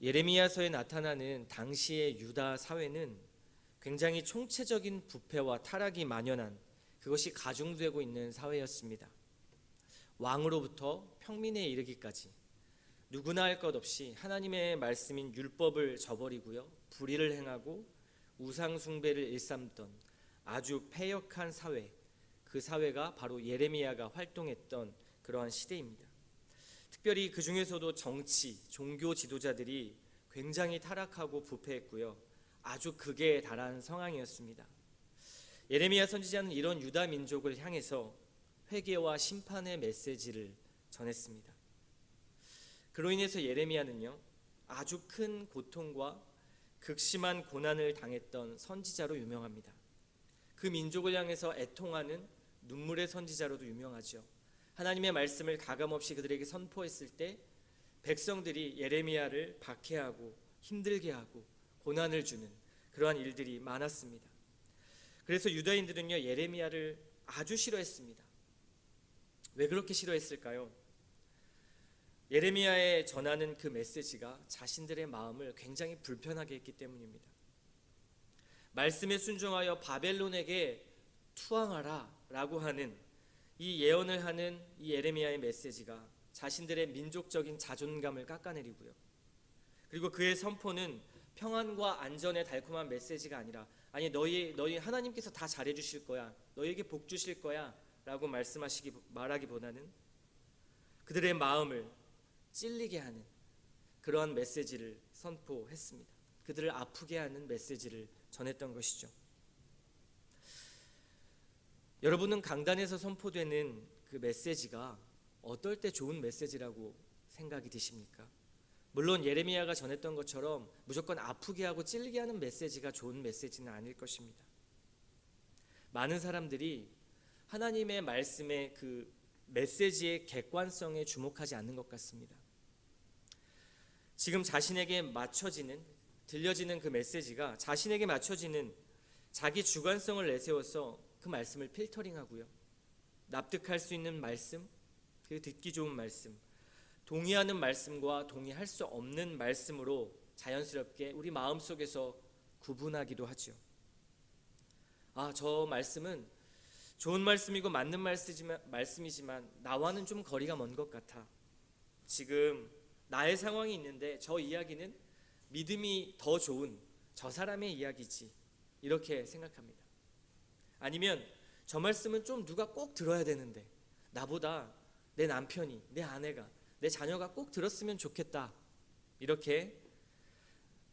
예레미야서에 나타나는 당시의 유다 사회는 굉장히 총체적인 부패와 타락이 만연한, 그것이 가중되고 있는 사회였습니다. 왕으로부터 평민에 이르기까지 누구나 할 것 없이 하나님의 말씀인 율법을 저버리고요, 불의를 행하고 우상 숭배를 일삼던 아주 패역한 사회, 그 사회가 바로 예레미야가 활동했던 그러한 시대입니다. 특별히 그 중에서도 정치, 종교 지도자들이 굉장히 타락하고 부패했고요, 아주 극에 달한 상황이었습니다. 예레미야 선지자는 이런 유다 민족을 향해서 회개와 심판의 메시지를 전했습니다. 그로 인해서 예레미야는요, 아주 큰 고통과 극심한 고난을 당했던 선지자로 유명합니다. 그 민족을 향해서 애통하는 눈물의 선지자로도 유명하죠. 하나님의 말씀을 가감없이 그들에게 선포했을 때 백성들이 예레미야를 박해하고 힘들게 하고 고난을 주는 그러한 일들이 많았습니다. 그래서 유다인들은요, 예레미야를 아주 싫어했습니다. 왜 그렇게 싫어했을까요? 예레미야에 전하는 그 메시지가 자신들의 마음을 굉장히 불편하게 했기 때문입니다. 말씀에 순종하여 바벨론에게 투항하라 라고 하는 이 예언을 하는 이 예레미야의 메시지가 자신들의 민족적인 자존감을 깎아내리고요, 그리고 그의 선포는 평안과 안전의 달콤한 메시지가 아니라, 아니 너희 하나님께서 다 잘해 주실 거야, 너희에게 복 주실 거야 라고 말하기보다는 그들의 마음을 찔리게 하는 그러한 메시지를 선포했습니다. 그들을 아프게 하는 메시지를 전했던 것이죠. 여러분은 강단에서 선포되는 그 메시지가 어떨 때 좋은 메시지라고 생각이 드십니까? 물론 예레미야가 전했던 것처럼 무조건 아프게 하고 찔리게 하는 메시지가 좋은 메시지는 아닐 것입니다. 많은 사람들이 하나님의 말씀의 그 메시지의 객관성에 주목하지 않는 것 같습니다. 지금 자신에게 맞춰지는, 들려지는 그 메시지가 자신에게 맞춰지는 자기 주관성을 내세워서 그 말씀을 필터링하고요, 납득할 수 있는 말씀, 그리고 듣기 좋은 말씀, 동의하는 말씀과 동의할 수 없는 말씀으로 자연스럽게 우리 마음속에서 구분하기도 하죠. 저 말씀은 좋은 말씀이고 맞는 말씀이지만 나와는 좀 거리가 먼 것 같아. 지금 나의 상황이 있는데 저 이야기는 믿음이 더 좋은 저 사람의 이야기지, 이렇게 생각합니다. 아니면 저 말씀은 좀 누가 꼭 들어야 되는데, 나보다 내 남편이, 내 아내가, 내 자녀가 꼭 들었으면 좋겠다, 이렇게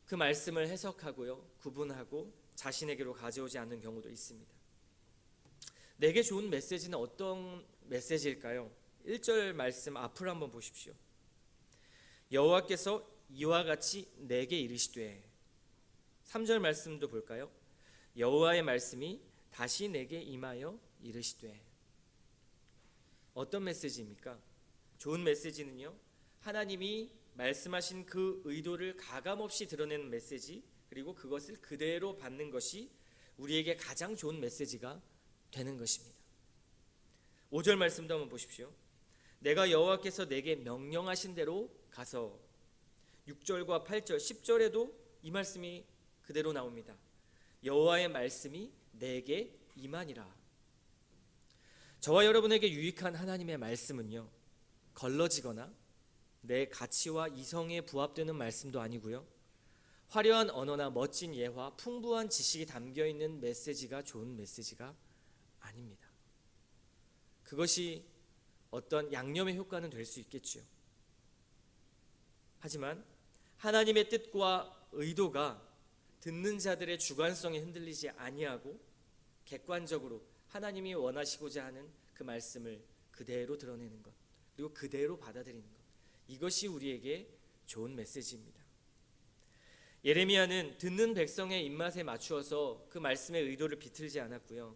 그 말씀을 해석하고요, 구분하고 자신에게로 가져오지 않는 경우도 있습니다. 내게 좋은 메시지는 어떤 메시지일까요? 1절 말씀 앞을 한번 보십시오. 여호와께서 이와 같이 내게 이르시되. 3절 말씀도 볼까요? 여호와의 말씀이 다시 내게 임하여 이르시되. 어떤 메시지입니까? 좋은 메시지는요, 하나님이 말씀하신 그 의도를 가감없이 드러내는 메시지, 그리고 그것을 그대로 받는 것이 우리에게 가장 좋은 메시지가 되는 것입니다. 5절 말씀도 한번 보십시오. 내가 여호와께서 내게 명령하신 대로 가서. 6절과 8절, 10절에도 이 말씀이 그대로 나옵니다. 여호와의 말씀이 내게 임하니라. 저와 여러분에게 유익한 하나님의 말씀은요, 걸러지거나 내 가치와 이성에 부합되는 말씀도 아니고요, 화려한 언어나 멋진 예화, 풍부한 지식이 담겨있는 메시지가 좋은 메시지가 아닙니다. 그것이 어떤 양념의 효과는 될 수 있겠죠. 하지만 하나님의 뜻과 의도가 듣는 자들의 주관성에 흔들리지 아니하고 객관적으로 하나님이 원하시고자 하는 그 말씀을 그대로 드러내는 것, 그리고 그대로 받아들이는 것, 이것이 우리에게 좋은 메시지입니다. 예레미야는 듣는 백성의 입맛에 맞추어서 그 말씀의 의도를 비틀지 않았고요,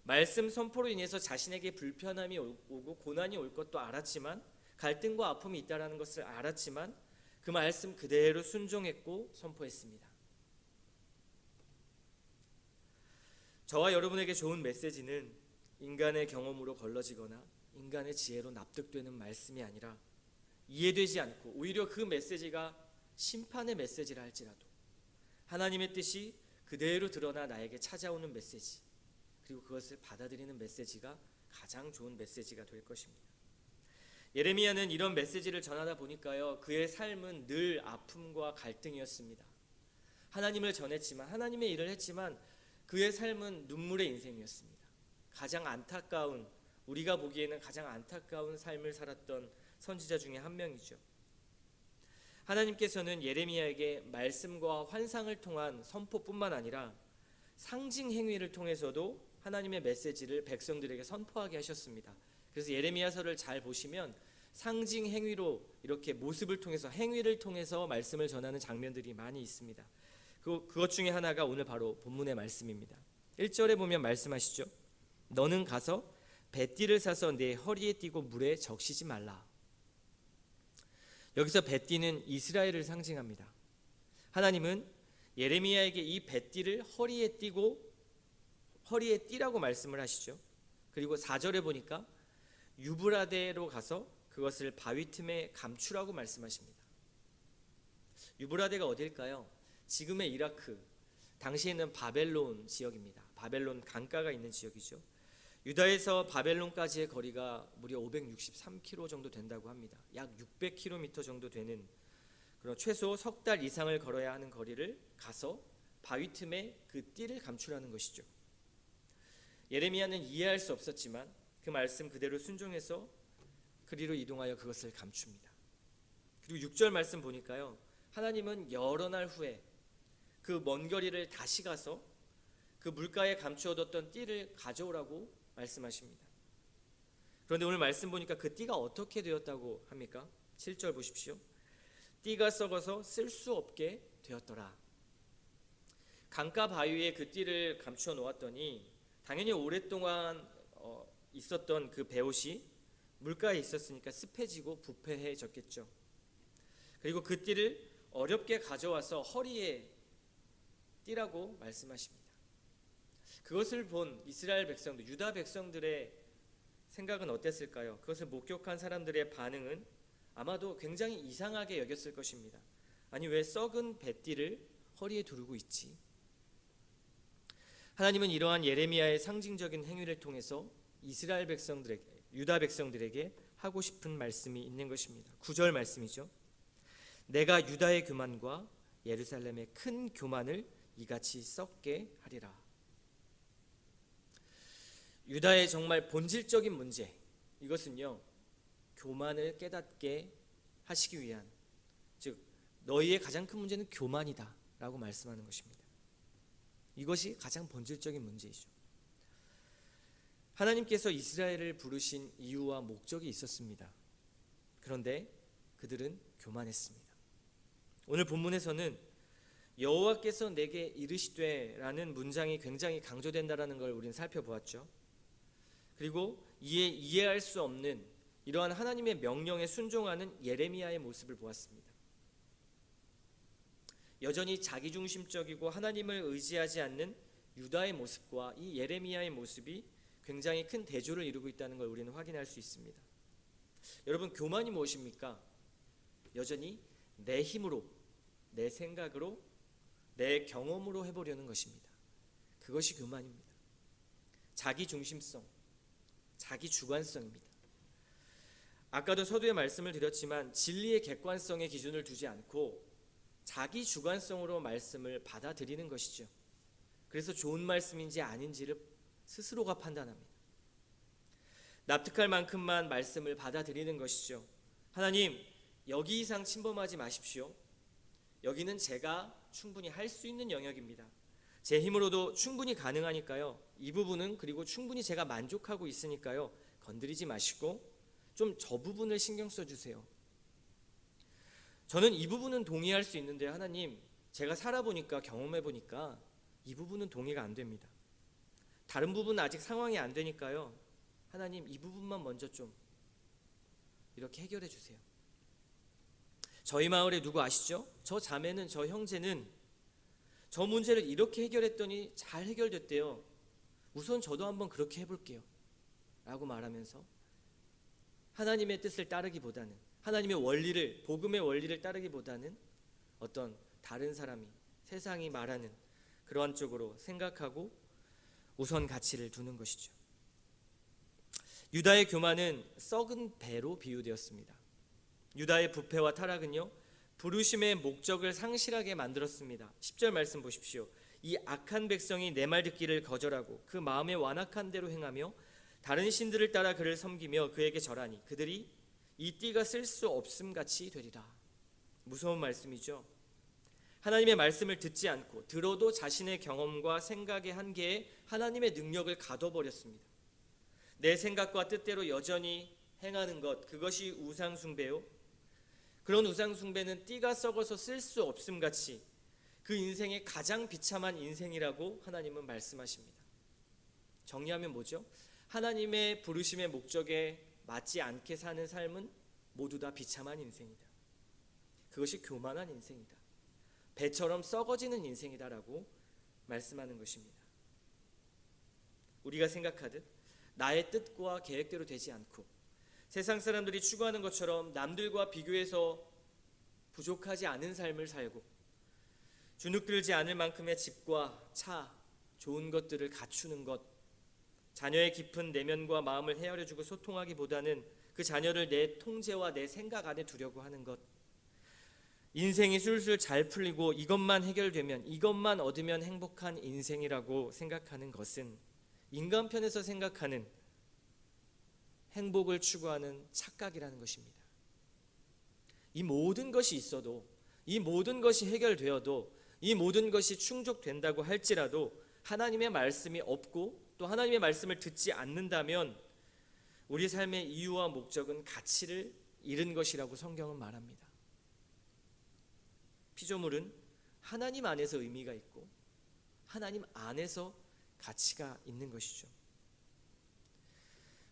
말씀 선포로 인해서 자신에게 불편함이 오고 고난이 올 것도 알았지만, 갈등과 아픔이 있다는 것을 알았지만 그 말씀 그대로 순종했고 선포했습니다. 저와 여러분에게 좋은 메시지는 인간의 경험으로 걸러지거나 인간의 지혜로 납득되는 말씀이 아니라, 이해되지 않고 오히려 그 메시지가 심판의 메시지라 할지라도 하나님의 뜻이 그대로 드러나 나에게 찾아오는 메시지, 그리고 그것을 받아들이는 메시지가 가장 좋은 메시지가 될 것입니다. 예레미야는 이런 메시지를 전하다 보니까요, 그의 삶은 늘 아픔과 갈등이었습니다. 하나님을 전했지만, 하나님의 일을 했지만 그의 삶은 눈물의 인생이었습니다. 가장 안타까운, 우리가 보기에는 가장 안타까운 삶을 살았던 선지자 중에 한 명이죠. 하나님께서는 예레미야에게 말씀과 환상을 통한 선포뿐만 아니라 상징 행위를 통해서도 하나님의 메시지를 백성들에게 선포하게 하셨습니다. 그래서 예레미야서를 잘 보시면 상징 행위로 이렇게 모습을 통해서, 행위를 통해서 말씀을 전하는 장면들이 많이 있습니다. 그것 중에 하나가 오늘 바로 본문의 말씀입니다. 1절에 보면 말씀하시죠. 너는 가서 뱃띠를 사서 내 허리에 띠고 물에 적시지 말라. 여기서 뱃띠는 이스라엘을 상징합니다. 하나님은 예레미야에게 이 뱃띠를 허리에 띠라고 말씀을 하시죠. 그리고 4절에 보니까 유브라데로 가서 그것을 바위 틈에 감추라고 말씀하십니다. 유브라데가 어딜까요? 지금의 이라크, 당시에는 바벨론 지역입니다. 바벨론 강가가 있는 지역이죠. 유다에서 바벨론까지의 거리가 무려 563km 정도 된다고 합니다. 약 600km 정도 되는, 그런 최소 석 달 이상을 걸어야 하는 거리를 가서 바위 틈에 그 띠를 감추라는 것이죠. 예레미야는 이해할 수 없었지만 그 말씀 그대로 순종해서 그리로 이동하여 그것을 감춥니다. 그리고 6절 말씀 보니까요, 하나님은 여러 날 후에 그 먼 거리를 다시 가서 그 물가에 감추어뒀던 띠를 가져오라고 말씀하십니다. 그런데 오늘 말씀 보니까 그 띠가 어떻게 되었다고 합니까? 7절 보십시오. 띠가 썩어서 쓸 수 없게 되었더라. 강가 바위에 그 띠를 감추어 놓았더니 당연히 오랫동안 있었던 그 베옷이 물가에 있었으니까 습해지고 부패해졌겠죠. 그리고 그 띠를 어렵게 가져와서 허리에 띠라고 말씀하십니다. 그것을 본 이스라엘 백성들, 유다 백성들의 생각은 어땠을까요? 그것을 목격한 사람들의 반응은 아마도 굉장히 이상하게 여겼을 것입니다. 아니, 왜 썩은 뱃띠를 허리에 두르고 있지? 하나님은 이러한 예레미야의 상징적인 행위를 통해서 이스라엘 백성들에게, 유다 백성들에게 하고 싶은 말씀이 있는 것입니다. 9절 말씀이죠. 내가 유다의 교만과 예루살렘의 큰 교만을 이같이 썩게 하리라. 유다의 정말 본질적인 문제, 이것은요, 교만을 깨닫게 하시기 위한, 즉 너희의 가장 큰 문제는 교만이다 라고 말씀하는 것입니다. 이것이 가장 본질적인 문제이죠. 하나님께서 이스라엘을 부르신 이유와 목적이 있었습니다. 그런데 그들은 교만했습니다. 오늘 본문에서는 여호와께서 내게 이르시되 라는 문장이 굉장히 강조된다라는 걸 우리는 살펴보았죠. 그리고 이해할 수 없는 이러한 하나님의 명령에 순종하는 예레미야의 모습을 보았습니다. 여전히 자기중심적이고 하나님을 의지하지 않는 유다의 모습과 이 예레미야의 모습이 굉장히 큰 대조를 이루고 있다는 걸 우리는 확인할 수 있습니다. 여러분, 교만이 무엇입니까? 여전히 내 힘으로, 내 생각으로, 내 경험으로 해보려는 것입니다. 그것이 교만입니다. 자기중심성, 자기주관성입니다. 아까도 서두에 말씀을 드렸지만 진리의 객관성에 기준을 두지 않고 자기주관성으로 말씀을 받아들이는 것이죠. 그래서 좋은 말씀인지 아닌지를 스스로가 판단합니다. 납득할 만큼만 말씀을 받아들이는 것이죠. 하나님, 여기 이상 침범하지 마십시오. 여기는 제가 충분히 할 수 있는 영역입니다. 제 힘으로도 충분히 가능하니까요. 이 부분은, 그리고 충분히 제가 만족하고 있으니까요. 건드리지 마시고 좀 저 부분을 신경 써주세요. 저는 이 부분은 동의할 수 있는데 하나님, 제가 살아보니까, 경험해보니까 이 부분은 동의가 안 됩니다. 다른 부분은 아직 상황이 안 되니까요. 하나님, 이 부분만 먼저 좀 이렇게 해결해 주세요. 저희 마을에 누구 아시죠? 저 자매는, 저 형제는 저 문제를 이렇게 해결했더니 잘 해결됐대요. 우선 저도 한번 그렇게 해볼게요 라고 말하면서 하나님의 뜻을 따르기보다는, 하나님의 원리를, 복음의 원리를 따르기보다는 어떤 다른 사람이 세상이 말하는 그러한 쪽으로 생각하고 우선 가치를 두는 것이죠. 유다의 교만은 썩은 배로 비유되었습니다. 유다의 부패와 타락은요, 부르심의 목적을 상실하게 만들었습니다. 10절 말씀 보십시오. 이 악한 백성이 내 말 듣기를 거절하고 그 마음에 완악한 대로 행하며 다른 신들을 따라 그를 섬기며 그에게 절하니 그들이 이 띠가 쓸 수 없음 같이 되리라. 무서운 말씀이죠. 하나님의 말씀을 듣지 않고 들어도 자신의 경험과 생각의 한계에 하나님의 능력을 가둬버렸습니다. 내 생각과 뜻대로 여전히 행하는 것, 그것이 우상숭배요. 그런 우상숭배는 띠가 썩어서 쓸 수 없음 같이 그 인생의 가장 비참한 인생이라고 하나님은 말씀하십니다. 정리하면 뭐죠? 하나님의 부르심의 목적에 맞지 않게 사는 삶은 모두 다 비참한 인생이다. 그것이 교만한 인생이다. 배처럼 썩어지는 인생이다라고 말씀하는 것입니다. 우리가 생각하듯 나의 뜻과 계획대로 되지 않고 세상 사람들이 추구하는 것처럼 남들과 비교해서 부족하지 않은 삶을 살고 주눅들지 않을 만큼의 집과 차, 좋은 것들을 갖추는 것, 자녀의 깊은 내면과 마음을 헤아려주고 소통하기보다는 그 자녀를 내 통제와 내 생각 안에 두려고 하는 것, 인생이 술술 잘 풀리고 이것만 해결되면, 이것만 얻으면 행복한 인생이라고 생각하는 것은 인간 편에서 생각하는 행복을 추구하는 착각이라는 것입니다. 이 모든 것이 있어도, 이 모든 것이 해결되어도, 이 모든 것이 충족된다고 할지라도 하나님의 말씀이 없고 또 하나님의 말씀을 듣지 않는다면 우리 삶의 이유와 목적은 가치를 잃은 것이라고 성경은 말합니다. 피조물은 하나님 안에서 의미가 있고 하나님 안에서 가치가 있는 것이죠.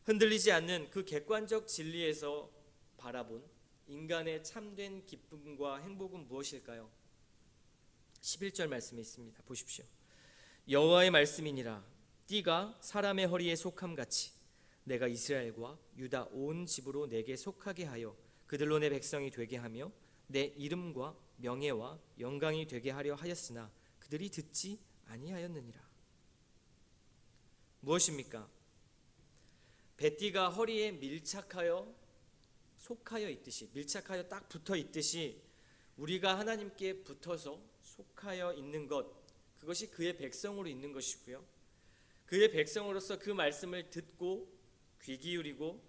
흔들리지 않는 그 객관적 진리에서 바라본 인간의 참된 기쁨과 행복은 무엇일까요? 11절 말씀에 있습니다. 보십시오. 여호와의 말씀이니라. 띠가 사람의 허리에 속함같이 내가 이스라엘과 유다 온 집으로 내게 속하게 하여 그들로 내 백성이 되게 하며 내 이름과 명예와 영광이 되게 하려 하였으나 그들이 듣지 아니하였느니라. 무엇입니까? 배띠가 허리에 밀착하여 속하여 있듯이, 밀착하여 딱 붙어 있듯이 우리가 하나님께 붙어서 속하여 있는 것, 그것이 그의 백성으로 있는 것이고요. 그의 백성으로서 그 말씀을 듣고 귀 기울이고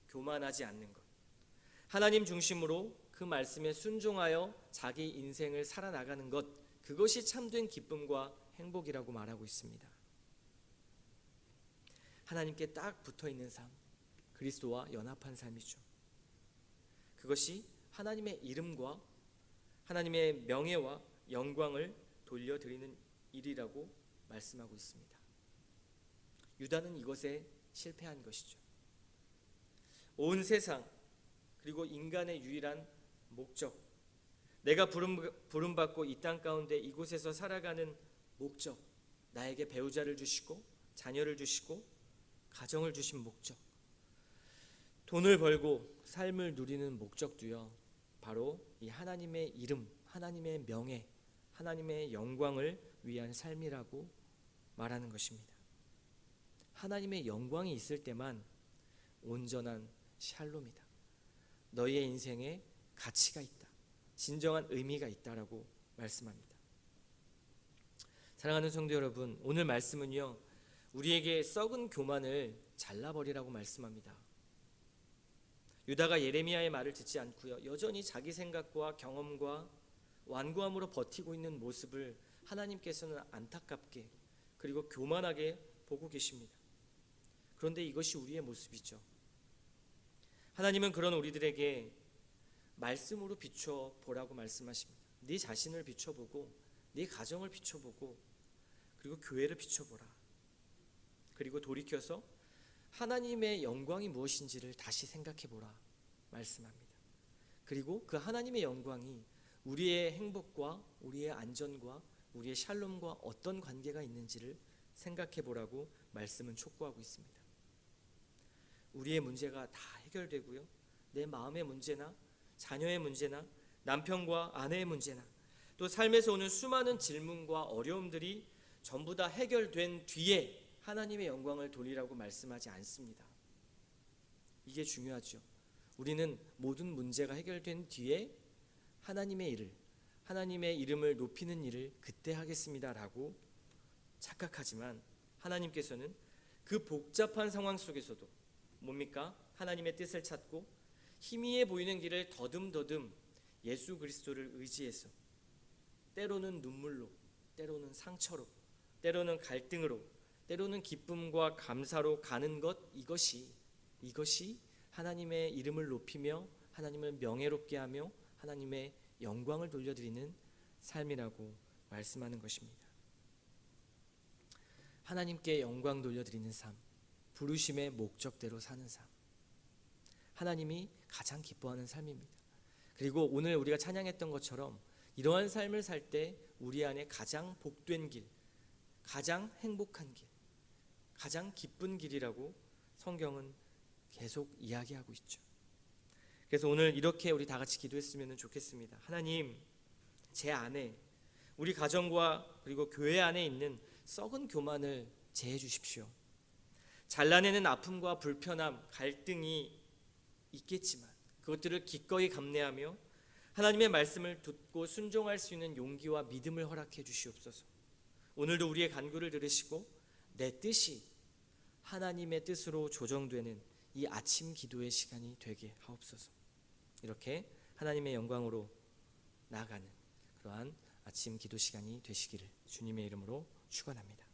교만하지 않는 것, 하나님 중심으로 그 말씀에 순종하여 자기 인생을 살아나가는 것, 그것이 참된 기쁨과 행복이라고 말하고 있습니다. 하나님께 딱 붙어있는 삶, 그리스도와 연합한 삶이죠. 그것이 하나님의 이름과 하나님의 명예와 영광을 돌려드리는 일이라고 말씀하고 있습니다. 유다는 이것에 실패한 것이죠. 온 세상 그리고 인간의 유일한 목적, 내가 부름받고 이 땅 가운데 이곳에서 살아가는 목적, 나에게 배우자를 주시고 자녀를 주시고 가정을 주신 목적, 돈을 벌고 삶을 누리는 목적도요, 바로 이 하나님의 이름, 하나님의 명예, 하나님의 영광을 위한 삶이라고 말하는 것입니다. 하나님의 영광이 있을 때만 온전한 샬롬이다. 너희의 인생에 가치가 있다. 진정한 의미가 있다라고 말씀합니다. 사랑하는 성도 여러분, 오늘 말씀은요, 우리에게 썩은 교만을 잘라버리라고 말씀합니다. 유다가 예레미야의 말을 듣지 않고요, 여전히 자기 생각과 경험과 완고함으로 버티고 있는 모습을 하나님께서는 안타깝게 그리고 교만하게 보고 계십니다. 그런데 이것이 우리의 모습이죠. 하나님은 그런 우리들에게 말씀으로 비춰보라고 말씀하십니다. 네 자신을 비춰보고 네 가정을 비춰보고 그리고 교회를 비춰보라. 그리고 돌이켜서 하나님의 영광이 무엇인지를 다시 생각해보라 말씀합니다. 그리고 그 하나님의 영광이 우리의 행복과 우리의 안전과 우리의 샬롬과 어떤 관계가 있는지를 생각해보라고 말씀은 촉구하고 있습니다. 우리의 문제가 다 해결되고요, 내 마음의 문제나 자녀의 문제나 남편과 아내의 문제나 또 삶에서 오는 수많은 질문과 어려움들이 전부 다 해결된 뒤에 하나님의 영광을 돌리라고 말씀하지 않습니다. 이게 중요하죠. 우리는 모든 문제가 해결된 뒤에 하나님의 일을, 하나님의 이름을 높이는 일을 그때 하겠습니다라고 착각하지만 하나님께서는 그 복잡한 상황 속에서도 뭡니까? 하나님의 뜻을 찾고 희미해 보이는 길을 더듬더듬 예수 그리스도를 의지해서 때로는 눈물로, 때로는 상처로, 때로는 갈등으로, 때로는 기쁨과 감사로 가는 것, 이것이 하나님의 이름을 높이며 하나님을 명예롭게 하며 하나님의 영광을 돌려드리는 삶이라고 말씀하는 것입니다. 하나님께 영광 돌려드리는 삶, 부르심의 목적대로 사는 삶, 하나님이 가장 기뻐하는 삶입니다. 그리고 오늘 우리가 찬양했던 것처럼 이러한 삶을 살 때 우리 안에 가장 복된 길, 가장 행복한 길, 가장 기쁜 길이라고 성경은 계속 이야기하고 있죠. 그래서 오늘 이렇게 우리 다 같이 기도했으면 좋겠습니다. 하나님, 제 안에, 우리 가정과 그리고 교회 안에 있는 썩은 교만을 제해 주십시오. 잘라내는 아픔과 불편함, 갈등이 있겠지만 그것들을 기꺼이 감내하며 하나님의 말씀을 듣고 순종할 수 있는 용기와 믿음을 허락해 주시옵소서. 오늘도 우리의 간구를 들으시고 내 뜻이 하나님의 뜻으로 조정되는 이 아침 기도의 시간이 되게 하옵소서. 이렇게 하나님의 영광으로 나아가는 그러한 아침 기도 시간이 되시기를 주님의 이름으로 축원합니다.